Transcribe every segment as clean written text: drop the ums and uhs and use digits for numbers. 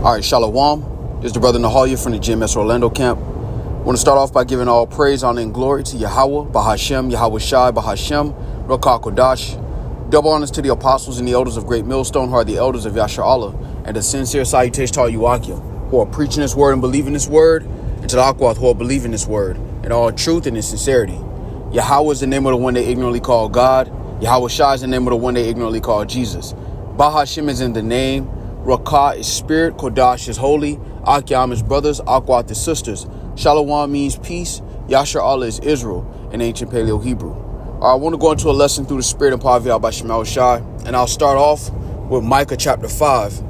All right, Shalom. This is the brother Nahalia from the GMS Orlando camp. I want to start off by giving all praise, honor, and glory to Yahweh, Bahashem, Yahweh Shai, Bahashem, Rakah Kodash. Double honors to the apostles and the elders of Great Millstone, who are the elders of Yasher Allah, and a sincere salutation to all you Akia, who are preaching this word and believing this word, and to the Akwath, who are believing this word, in all truth and in sincerity. Yahweh is the name of the one they ignorantly call God. Yahweh Shai is the name of the one they ignorantly call Jesus. Bahashem is in the name. Rakah is spirit. Kodash is holy. Akyam is brothers. Akwath is sisters. Shalom means peace. Yasher Allah is Israel in ancient Paleo Hebrew. All right, I want to go into a lesson through the spirit and power of Yahweh Shemel Shai, and I'll start off with Micah chapter 5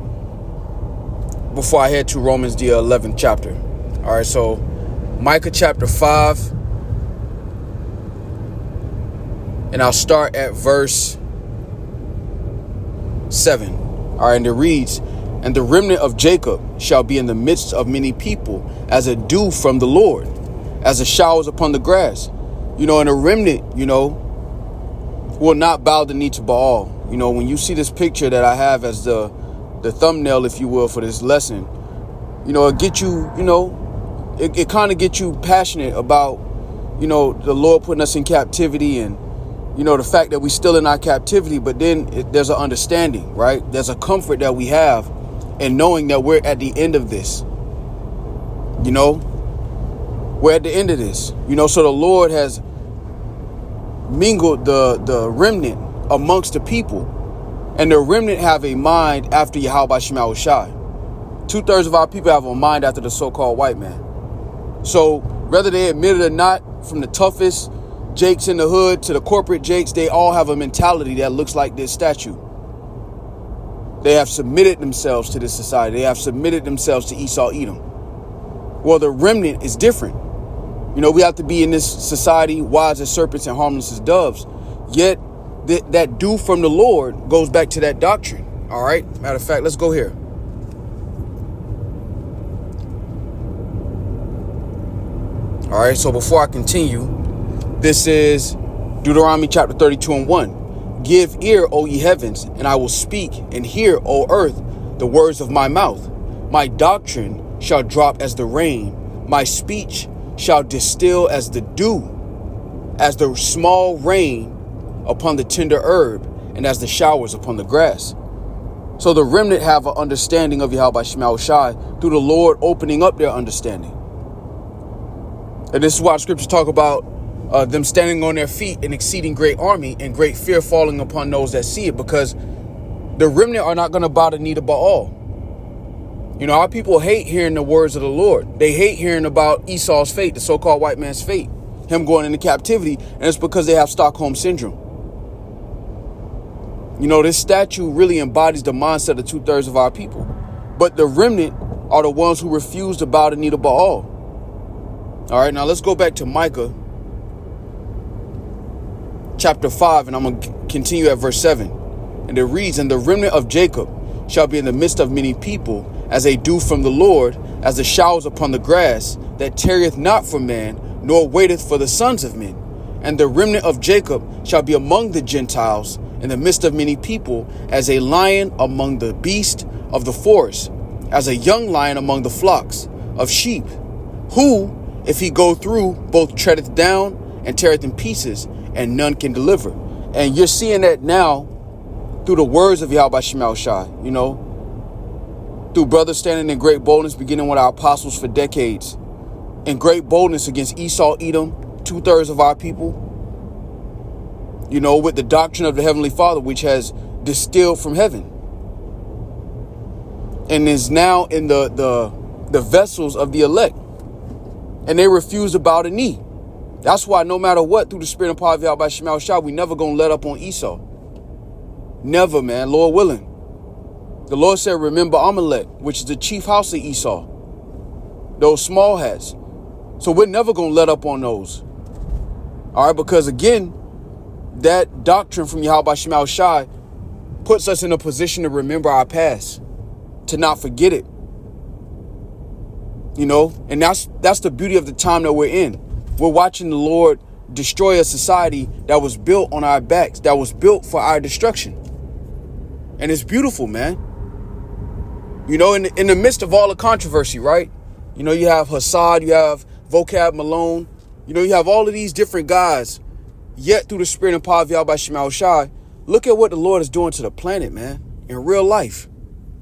before I head to Romans the 11th chapter. All right, so Micah chapter 5, and I'll start at verse 7. All right, and it reads, "And the remnant of Jacob shall be in the midst of many people, as a dew from the Lord, as the showers upon the grass." And a remnant, will not bow the knee to Baal. When you see this picture that I have as the thumbnail, if you will, for this lesson, it get you, it kind of gets you passionate about, the Lord putting us in captivity, and the fact that we still in our captivity, but then there's an understanding, right? There's a comfort that we have in knowing that we're at the end of this. We're at the end of this. So the Lord has mingled the remnant amongst the people, and the remnant have a mind after Yahweh Shemel Shai. 2/3 of our people have a mind after the so-called white man. So whether they admit it or not, from the toughest Jakes in the hood to the corporate Jakes, they all have a mentality that looks like this statue. They have submitted themselves to this society. They have submitted themselves to Esau Edom. Well, the remnant is different. We have to be in this society wise as serpents and harmless as doves. Yet that dew from the Lord goes back to that doctrine. All right. Matter of fact, let's go here. All right. So before I continue, this is Deuteronomy chapter 32 and 1. "Give ear, O ye heavens, and I will speak, and hear, O earth, the words of my mouth. My doctrine shall drop as the rain. My speech shall distill as the dew, as the small rain upon the tender herb, and as the showers upon the grass." So the remnant have an understanding of Yahweh Shemel Shai through the Lord opening up their understanding. And this is why scriptures talk about them standing on their feet, an exceeding great army, and great fear falling upon those that see it, because the remnant are not going to bow the knee to Baal. Our people hate hearing the words of the Lord. They hate hearing about Esau's fate, the so-called white man's fate, him going into captivity, and it's because they have Stockholm syndrome. This statue really embodies the mindset of 2/3 of our people. But the remnant are the ones who refuse to bow the knee to Baal. All right, now let's go back to Micah chapter 5, and I'm going to continue at verse 7. And it reads, "And the remnant of Jacob shall be in the midst of many people, as a dew from the Lord, as the showers upon the grass, that tarrieth not for man, nor waiteth for the sons of men. And the remnant of Jacob shall be among the Gentiles, in the midst of many people, as a lion among the beasts of the forest, as a young lion among the flocks of sheep, who, if he go through, both treadeth down and teareth in pieces, and none can deliver." And you're seeing that now through the words of Yahweh Shemel Shai, through brothers standing in great boldness, beginning with our apostles for decades, in great boldness against Esau Edom, 2/3 of our people, with the doctrine of the Heavenly Father, which has distilled from heaven and is now in the vessels of the elect, and they refuse to bow the knee. That's why no matter what, through the spirit and power of Yahweh Shemel Shai, we never going to let up on Esau. Never, man, Lord willing. The Lord said, "Remember Amalek, which is the chief house of Esau, those small hats." So we're never going to let up on those. All right, because again, that doctrine from Yahweh Shemel Shai puts us in a position to remember our past, to not forget it. And that's the beauty of the time that we're in. We're watching the Lord destroy a society that was built on our backs, that was built for our destruction. And it's beautiful, man. You know, in the midst of all the controversy, right? You know, you have Hassad, you have Vocab Malone. You know, you have all of these different guys. Yet through the spirit and power of Yahweh Shema Shai, look at what the Lord is doing to the planet, man. In real life.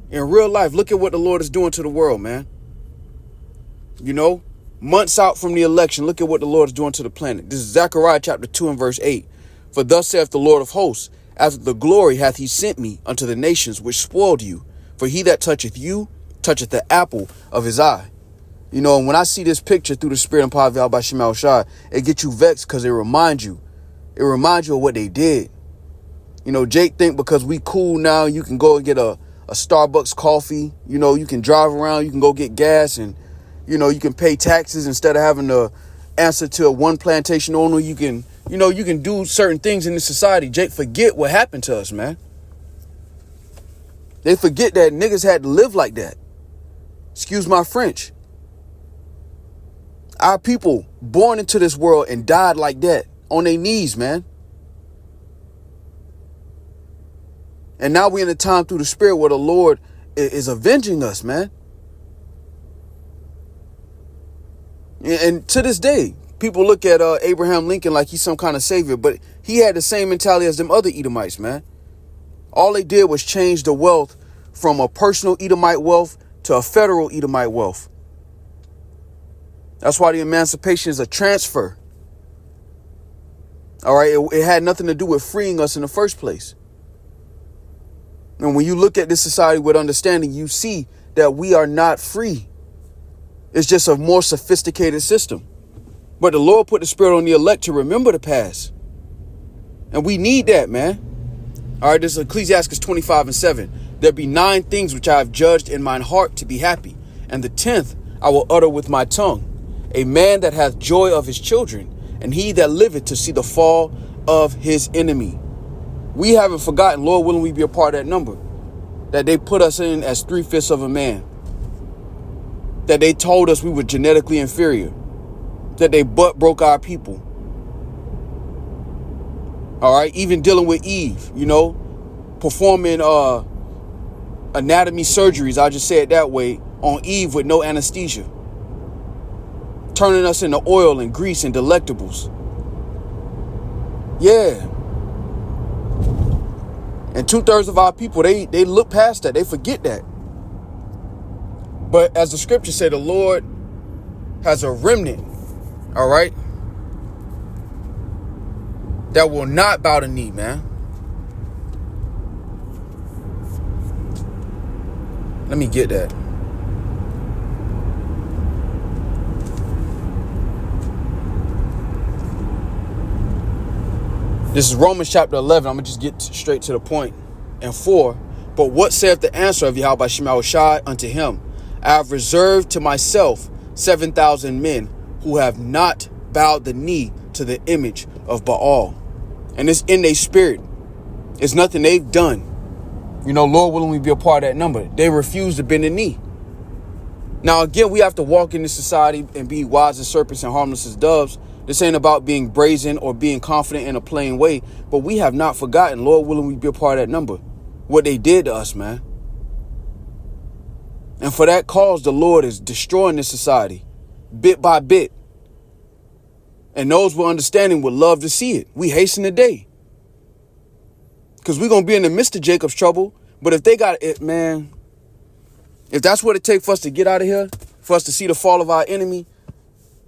In real life, look at what the Lord is doing to the world, man. You know, months out from the election, look at what the Lord is doing to the planet. This is Zechariah chapter 2 and verse 8. For thus saith the Lord of hosts, after the glory hath he sent me unto the nations which spoiled you. For he that toucheth you, toucheth the apple of his eye. You know, and when I see this picture through the spirit and power of Yahweh Shema Shai, it gets you vexed because it reminds you. It reminds you of what they did. You know, Jake think because we cool now, you can go and get a Starbucks coffee. You know, you can drive around, you can go get gas, and, you know, you can pay taxes instead of having to answer to one plantation owner. You can, you know, you can do certain things in this society. Jake forget what happened to us, man. They forget that niggas had to live like that. Excuse my French. Our people born into this world and died like that on their knees, man. And now we're in a time through the spirit where the Lord is avenging us, man. And to this day, people look at Abraham Lincoln like he's some kind of savior, but he had the same mentality as them other Edomites, man. All they did was change the wealth from a personal Edomite wealth to a federal Edomite wealth. That's why the emancipation is a transfer. All right. It had nothing to do with freeing us in the first place. And when you look at this society with understanding, you see that we are not free. It's just a more sophisticated system. But the Lord put the spirit on the elect to remember the past. And we need that, man. All right. This is Ecclesiastes 25 and 7. There be 9 things which I have judged in mine heart to be happy. And the 10th I will utter with my tongue. A man that hath joy of his children, and he that liveth to see the fall of his enemy. We haven't forgotten, Lord willing, we be a part of that number. That they put us in as 3/5 of a man. That they told us we were genetically inferior. That they butt broke our people. All right, even dealing with Eve, you know, performing anatomy surgeries, I'll just say it that way, on Eve with no anesthesia. Turning us into oil and grease and delectables. Yeah. And 2/3 of our people, they look past that. They forget that. But as the scriptures say, the Lord has a remnant, all right, that will not bow the knee, man. Let me get that. This is Romans chapter 11. I'm going to just get straight to the point. And 4. But what saith the answer of Yahweh Shema Shai unto him? I have reserved to myself 7,000 men who have not bowed the knee to the image of Baal. And it's in their spirit. It's nothing they've done. You know, Lord willing, we be a part of that number. They refuse to bend the knee. Now, again, we have to walk in this society and be wise as serpents and harmless as doves. This ain't about being brazen or being confident in a plain way, but we have not forgotten, Lord willing, we be a part of that number, what they did to us, man. And for that cause, the Lord is destroying this society bit by bit. And those with understanding would love to see it. We hasten the day. Because we're going to be in the midst of Jacob's trouble. But if they got it, man, if that's what it takes for us to get out of here, for us to see the fall of our enemy,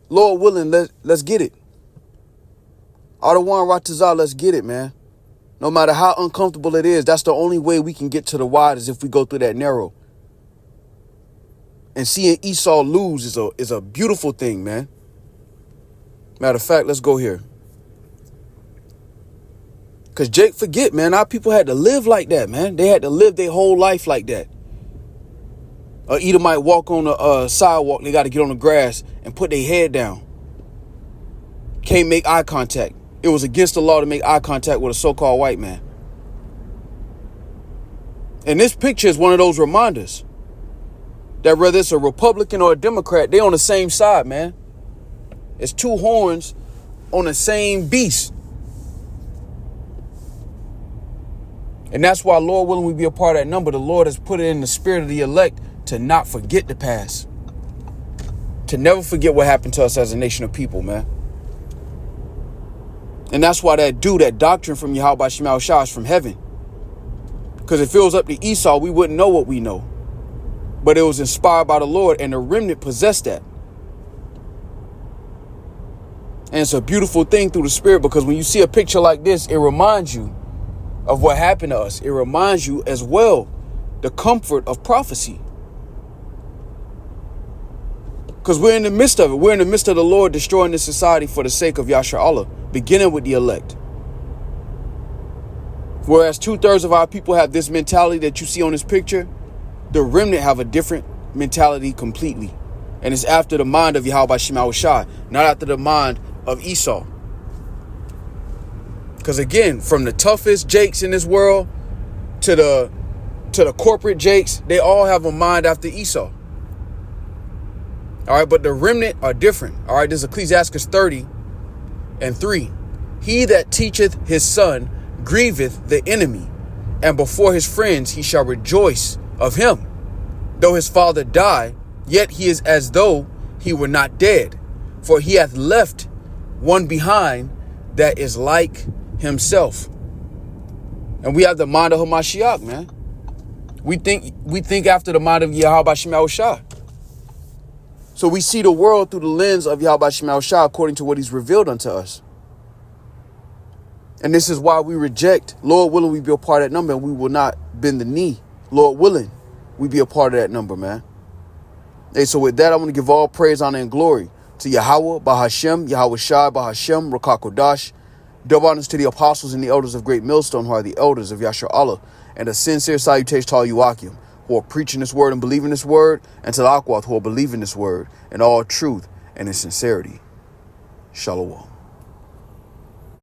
Lord willing, let's get it. Adawan Ratazah, let's get it, man. No matter how uncomfortable it is, that's the only way we can get to the wide is if we go through that narrow. And seeing Esau lose is a beautiful thing, man. Matter of fact, let's go here. Because Jake forget, man, our people had to live like that, man. They had to live their whole life like that. A Edomite walk on the sidewalk, they got to get on the grass and put their head down. Can't make eye contact. It was against the law to make eye contact with a so-called white man. And this picture is one of those reminders that whether it's a Republican or a Democrat, they on the same side, man. It's two horns on the same beast. And that's why, Lord willing, we be a part of that number. The Lord has put it in the spirit of the elect to not forget the past. To never forget what happened to us as a nation of people, man. And that's why that doctrine from Yahweh Shema Shah is from heaven. Because if it was up to Esau, we wouldn't know what we know. But it was inspired by the Lord, and the remnant possessed that. And it's a beautiful thing through the spirit, because when you see a picture like this, it reminds you of what happened to us. It reminds you as well the comfort of prophecy. Because we're in the midst of it. We're in the midst of the Lord destroying this society for the sake of Yasha Allah, beginning with the elect. Whereas 2/3 of our people have this mentality that you see on this picture, the remnant have a different mentality completely. And it's after the mind of Yahweh Shema Shai, not after the mind of Esau. Because again, from the toughest Jakes in this world to the corporate Jakes, they all have a mind after Esau. All right, but the remnant are different. All right, this is Ecclesiastes 30:3. He that teacheth his son grieveth the enemy, and before his friends he shall rejoice of him. Though his father die, yet he is as though he were not dead, for he hath left one behind that is like himself. And we have the mind of Hamashiach, man. We think after the mind of Yahweh Shema Shah. So we see the world through the lens of Yahweh Shema Shah according to what he's revealed unto us. And this is why we reject. Lord willing, we be a part of that number, and we will not bend the knee. Lord willing, we be a part of that number, man. Hey, so with that, I'm going to give all praise, honor, and glory to Yahweh, Bahashem, Yahweh Shai, Bahashem, Rakakodash. Double honors to the apostles and the elders of Great Millstone, who are the elders of Yashar Allah, and a sincere salutation to all you Akim, who are preaching this word and believing this word, and to the Akwath, who are believing this word in all truth and in sincerity. Shalom.